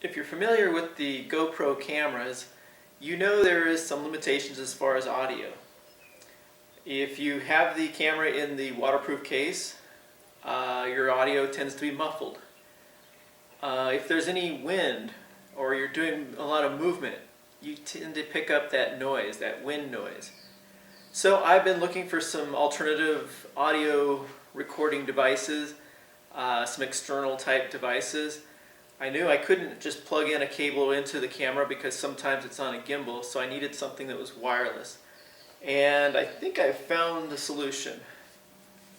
If you're familiar with the GoPro cameras, you know there is some limitations as far as audio. If you have the camera in the waterproof case, your audio tends to be muffled. If there's any wind or you're doing a lot of movement, you tend to pick up that noise, that wind noise. So I've been looking for some alternative audio recording devices, some external type devices. I knew I couldn't just plug in a cable into the camera because sometimes it's on a gimbal, so I needed something that was wireless. And I think I found the solution.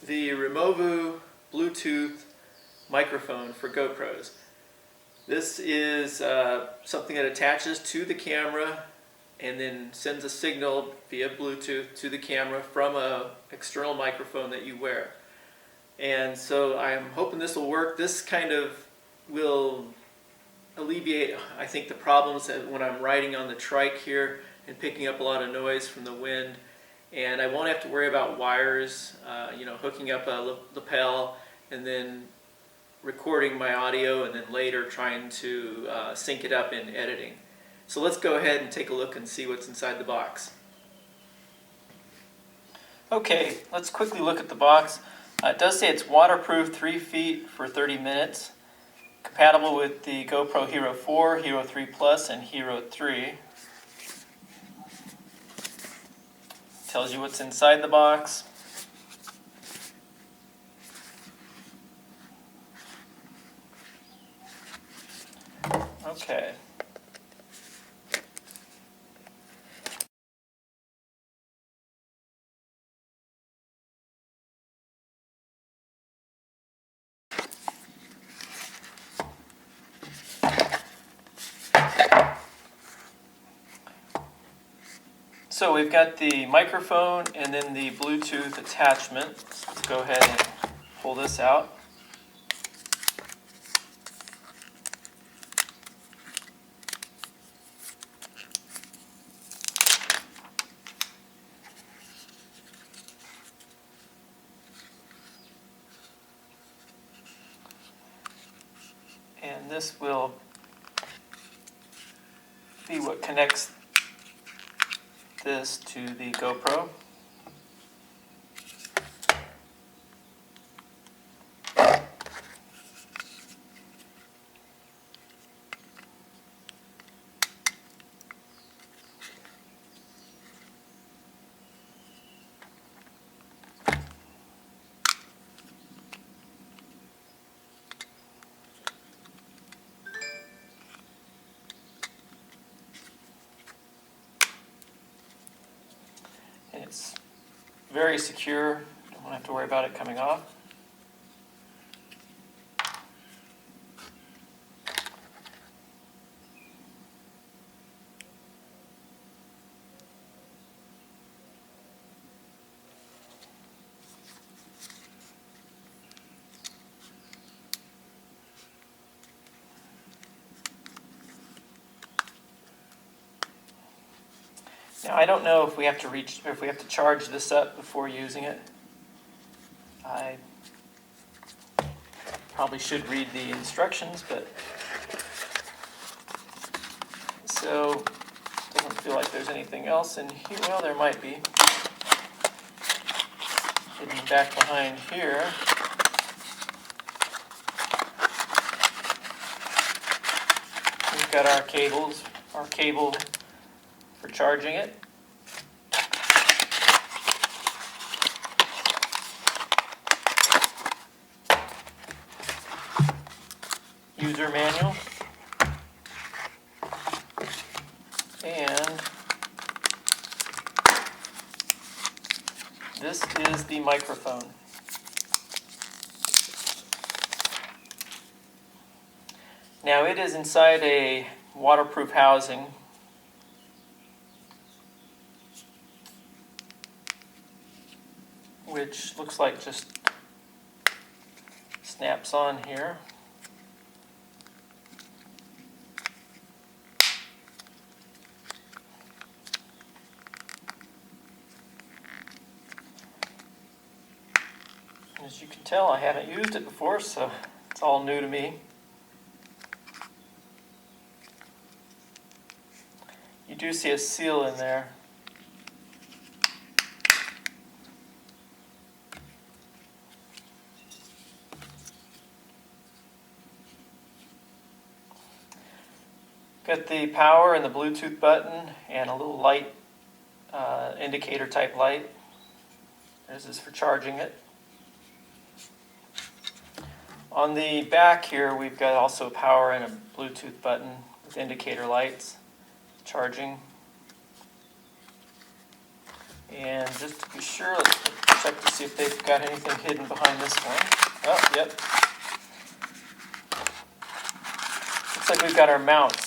The Removu Bluetooth microphone for GoPros. This is something that attaches to the camera and then sends a signal via Bluetooth to the camera from an external microphone that you wear. And so I'm hoping this will work. This kind of will alleviate, I think, the problems that when I'm riding on the trike here and picking up a lot of noise from the wind. And I won't have to worry about wires, hooking up a lapel and then recording my audio and then later trying to sync it up in editing. So let's go ahead and take a look and see what's inside the box. Okay, let's quickly look at the box. It does say it's waterproof, 3 feet for 30 minutes. Compatible with the GoPro Hero 4, Hero 3 Plus, and Hero 3. Tells you what's inside the box. Okay. So we've got the microphone and then the Bluetooth attachment. Let's go ahead and pull this out. And this will be what connects this to the GoPro. It's very secure, don't have to worry about it coming off. Now I don't know if we have to charge this up before using it. I probably should read the instructions, but so doesn't feel like there's anything else in here. Well, there might be. Hidden back behind here. We've got our cable for charging it. User manual. And this is the microphone. Now it is inside a waterproof housing. Which looks like just snaps on here. As you can tell, I haven't used it before, so it's all new to me. do see a seal in there. Got the power and the Bluetooth button and a little light, indicator type light. This is for charging it. On the back here we've got also power and a Bluetooth button with indicator lights, charging. And just to be sure, let's check to see if they've got anything hidden behind this one. Oh, yep. Looks like we've got our mounts.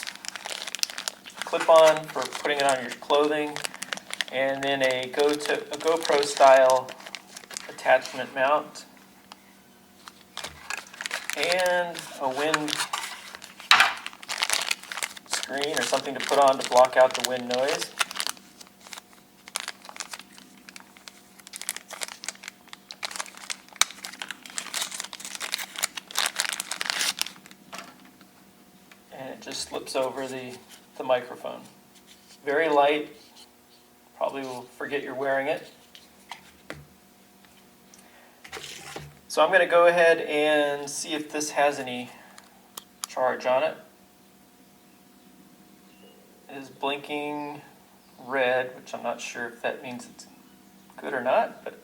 Clip-on for putting it on your clothing, and then a GoPro style attachment mount, and a wind screen or something to put on to block out the wind noise. And it just slips over the microphone. Very light, probably will forget you're wearing it. So I'm going to go ahead and see if this has any charge on it. It is blinking red, which I'm not sure if that means it's good or not, but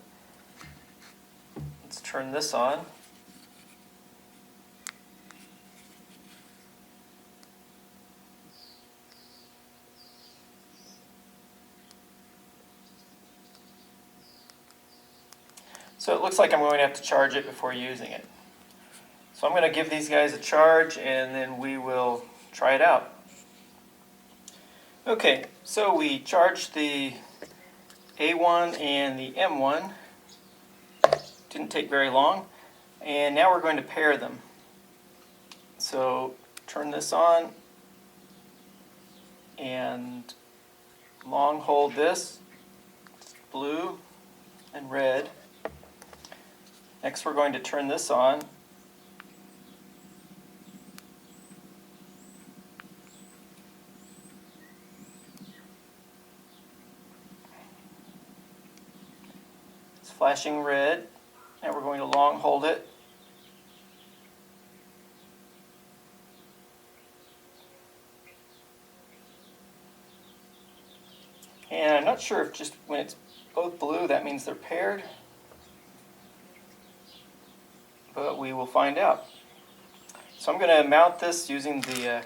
let's turn this on. So it looks like I'm going to have to charge it before using it. So I'm going to give these guys a charge and then we will try it out. Okay, so we charged the A1 and the M1. Didn't take very long. And now we're going to pair them. So turn this on and long hold this. It's blue and red. Next we're going to turn this on. It's flashing red. Now we're going to long hold it. And I'm not sure if just when it's both blue that means they're paired, but we will find out. So I'm going to mount this using the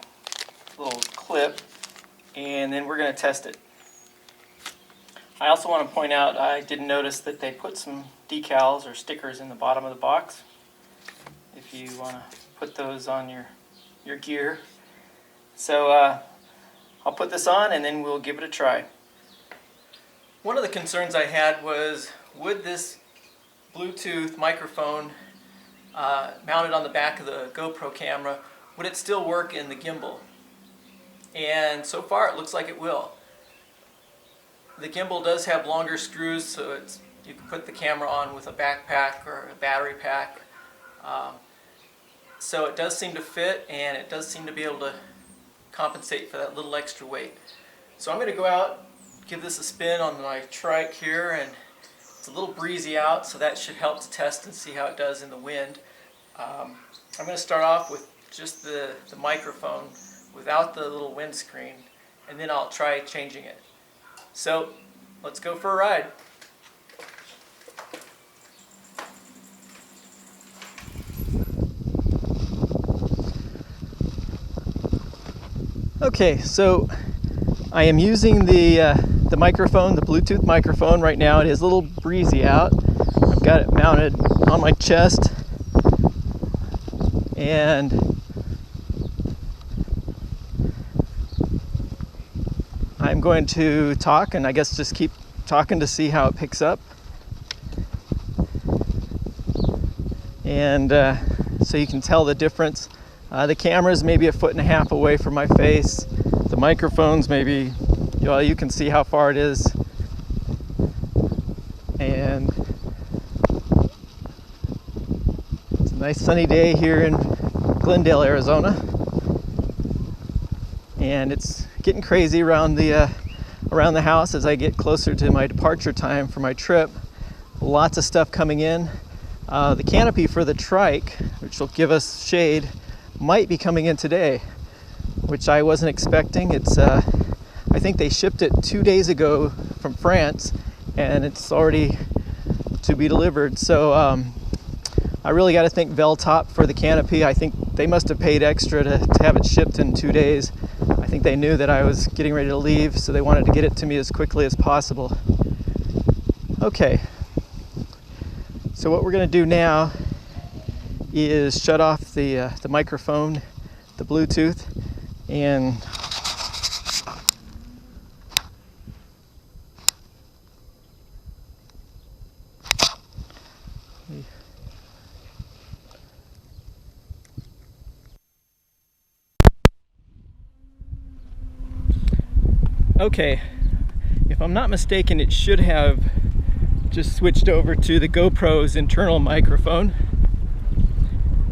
little clip, and then we're going to test it. I also want to point out, I did notice that they put some decals or stickers in the bottom of the box if you want to put those on your gear. So I'll put this on and then we'll give it a try. One of the concerns I had was, would this Bluetooth microphone mounted on the back of the GoPro camera, would it still work in the gimbal? And so far it looks like it will. The gimbal does have longer screws, so you can put the camera on with a backpack or a battery pack. So it does seem to fit, and it does seem to be able to compensate for that little extra weight. So I'm going to go out, give this a spin on my trike here, and it's a little breezy out, so that should help to test and see how it does in the wind. I'm going to start off with just the microphone without the little windscreen, and then I'll try changing it. So let's go for a ride. Okay, so I am using the microphone, the Bluetooth microphone right now. It is a little breezy out. I've got it mounted on my chest, and I'm going to talk, and I guess just keep talking to see how it picks up. And so you can tell the difference. The camera's maybe 1.5 feet away from my face. The microphone's maybe, well, you can see how far it is. And it's a nice sunny day here in Glendale, Arizona. and it's getting crazy around the house as I get closer to my departure time for my trip. Lots of stuff coming in. The canopy for the trike, which will give us shade, might be coming in today, which I wasn't expecting. It's I think they shipped it 2 days ago from France, and it's already to be delivered. So I really got to thank Veltop for the canopy. I think they must have paid extra to have it shipped in 2 days. I think they knew that I was getting ready to leave, so they wanted to get it to me as quickly as possible. Okay, so what we're going to do now is shut off the microphone, the Bluetooth, and okay, if I'm not mistaken, it should have just switched over to the GoPro's internal microphone.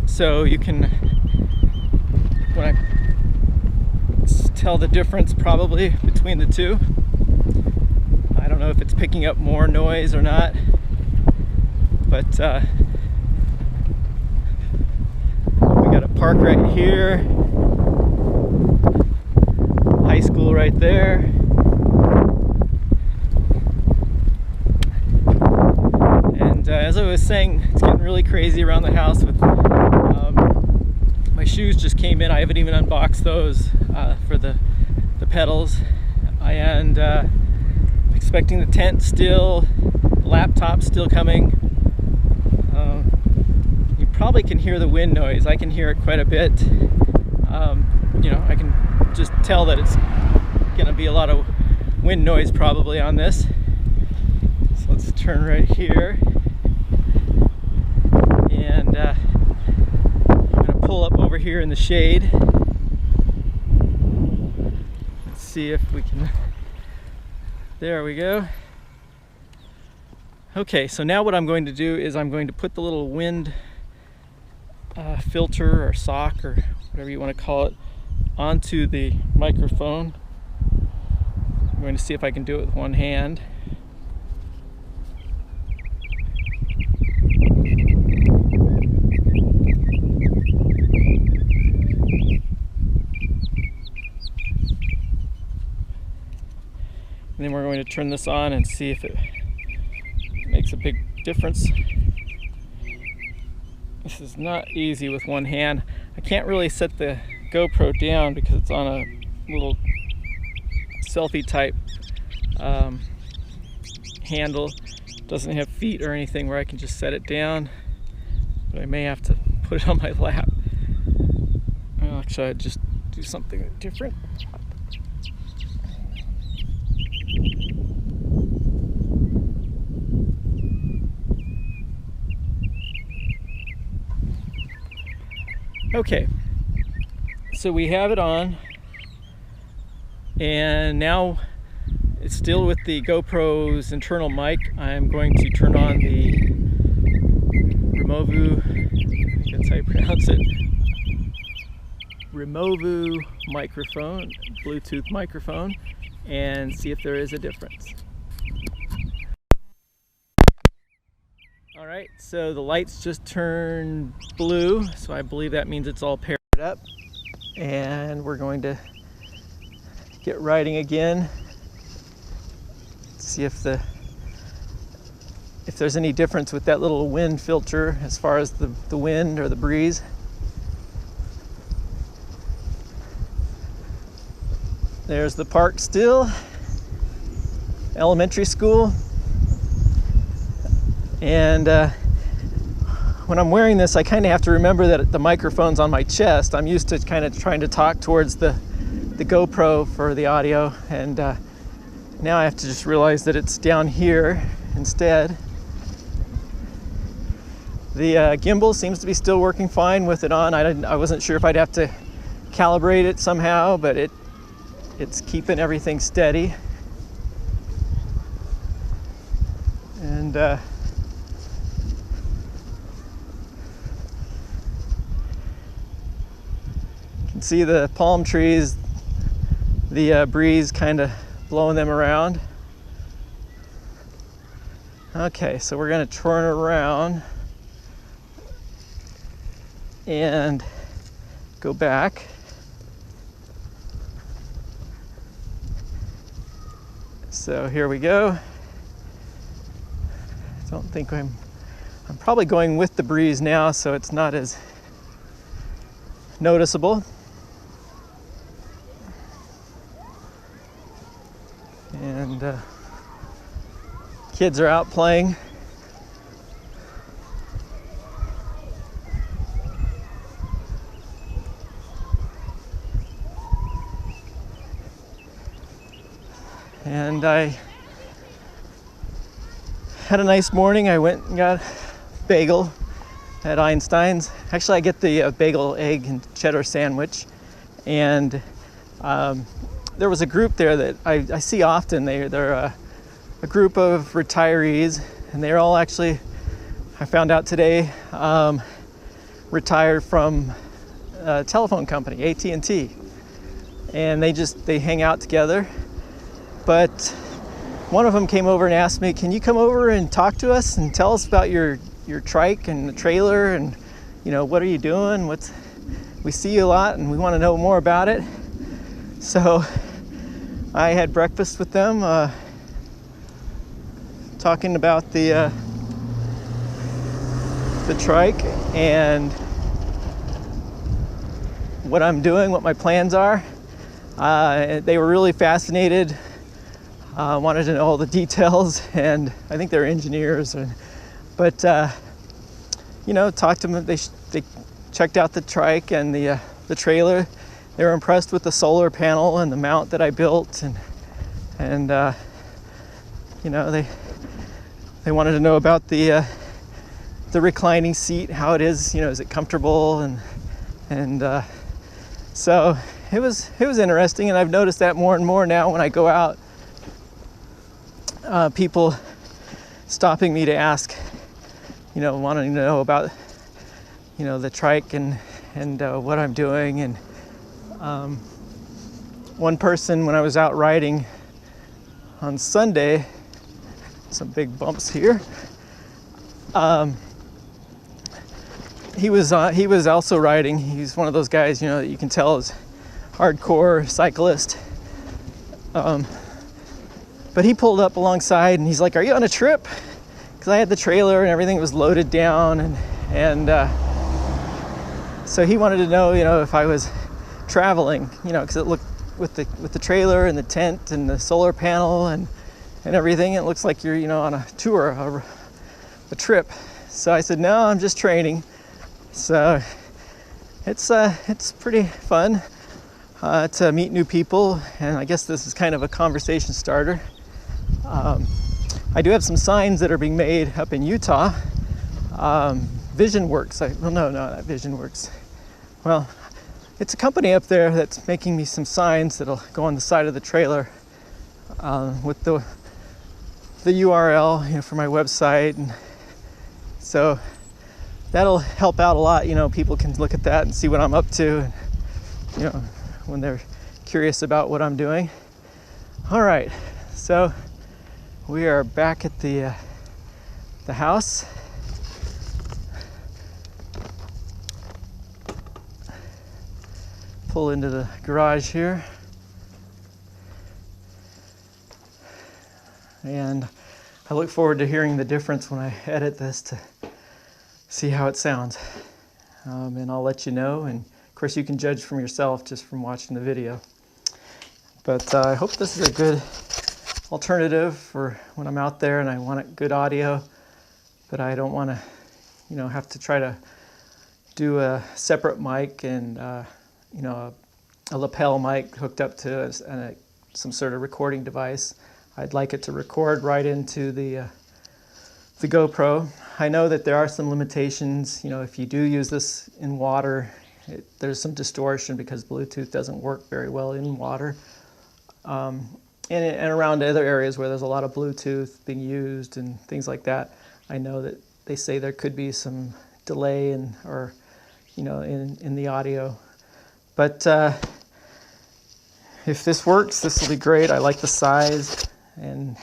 So you can, when I tell the difference probably between the two. I don't know if it's picking up more noise or not, but we got a park right here, high school right there. As I was saying, it's getting really crazy around the house with my shoes just came in. I haven't even unboxed those for the pedals, and expecting the tent still, laptop still coming. You probably can hear the wind noise. I can hear it quite a bit. You know, I can just tell that it's gonna be a lot of wind noise probably on this. So let's turn right here. And I'm going to pull up over here in the shade. Let's see if we can. There we go. Okay, so now what I'm going to do is I'm going to put the little wind filter or sock or whatever you want to call it onto the microphone. I'm going to see if I can do it with one hand. And then we're going to turn this on and see if it makes a big difference. This is not easy with one hand. I can't really set the GoPro down because it's on a little selfie type handle. It doesn't have feet or anything where I can just set it down, but I may have to put it on my lap. Well, actually, I'd just do something different. Okay, so we have it on, and now it's still with the GoPro's internal mic. I'm going to turn on the Removu, I think that's how you pronounce it, Removu microphone, Bluetooth microphone, and see if there is a difference. Alright, so the lights just turned blue, so I believe that means it's all paired up. And we're going to get riding again. See if there's any difference with that little wind filter as far as the wind or the breeze. There's the park still, elementary school. And when I'm wearing this, I kind of have to remember that the microphone's on my chest. I'm used to kind of trying to talk towards the GoPro for the audio, and now I have to just realize that it's down here instead. The gimbal seems to be still working fine with it on. I wasn't sure if I'd have to calibrate it somehow, but it's keeping everything steady. And see the palm trees the breeze kind of blowing them around. Okay, so we're going to turn around and go back. So here we go. Don't think I'm probably going with the breeze now, so it's not as noticeable. And kids are out playing. And I had a nice morning. I went and got a bagel at Einstein's. Actually, I get the bagel, egg, and cheddar sandwich. And there was a group there that I see often. They're a group of retirees, and they're all actually, I found out today, retired from a telephone company, AT&T. And they hang out together. But one of them came over and asked me, can you come over and talk to us and tell us about your trike and the trailer, and what are you doing? We see you a lot and we want to know more about it. So I had breakfast with them, talking about the trike and what I'm doing, what my plans are. They were really fascinated. Wanted to know all the details, and I think they're engineers. But talked to them. They checked out the trike and the trailer. They were impressed with the solar panel and the mount that I built, and they wanted to know about the reclining seat, how it is. Is it comfortable? And so it was interesting, and I've noticed that more and more now when I go out. People stopping me to ask, wanting to know about, the trike and what I'm doing. And one person, when I was out riding on Sunday, some big bumps here. He was also riding. He's one of those guys, that you can tell is hardcore cyclist. But he pulled up alongside and he's like, "Are you on a trip?" Because I had the trailer and everything was loaded down, and so he wanted to know, if I was traveling, because it looked with the trailer and the tent and the solar panel and everything, it looks like you're on a tour or a trip. So I said, "No, I'm just training." So it's pretty fun to meet new people, and I guess this is kind of a conversation starter. I do have some signs that are being made up in Utah. VisionWorks. Not VisionWorks. Well, it's a company up there that's making me some signs that'll go on the side of the trailer with the URL, for my website, and so that'll help out a lot. People can look at that and see what I'm up to, and, when they're curious about what I'm doing. All right, so we are back at the house. Pull into the garage here. And I look forward to hearing the difference when I edit this to see how it sounds. And I'll let you know. And of course, you can judge from yourself just from watching the video. But I hope this is a good alternative for when I'm out there and I want good audio, but I don't want to, have to try to do a separate mic and, a lapel mic hooked up to some sort of recording device. I'd like it to record right into the GoPro. I know that there are some limitations. If you do use this in water, there's some distortion because Bluetooth doesn't work very well in water. And around other areas where there's a lot of Bluetooth being used and things like that, I know that they say there could be some delay in the audio. But if this works, this will be great. I like the size and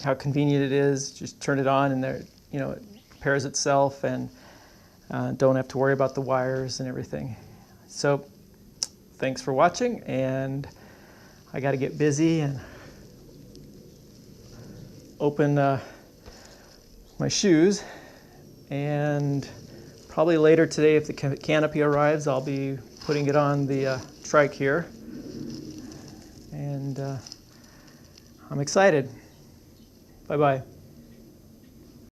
how convenient it is. Just turn it on and there, you know, it pairs itself, and don't have to worry about the wires and everything. So thanks for watching, and I got to get busy and open my shoes, and probably later today, if the canopy arrives, I'll be putting it on the trike here, and I'm excited. Bye-bye.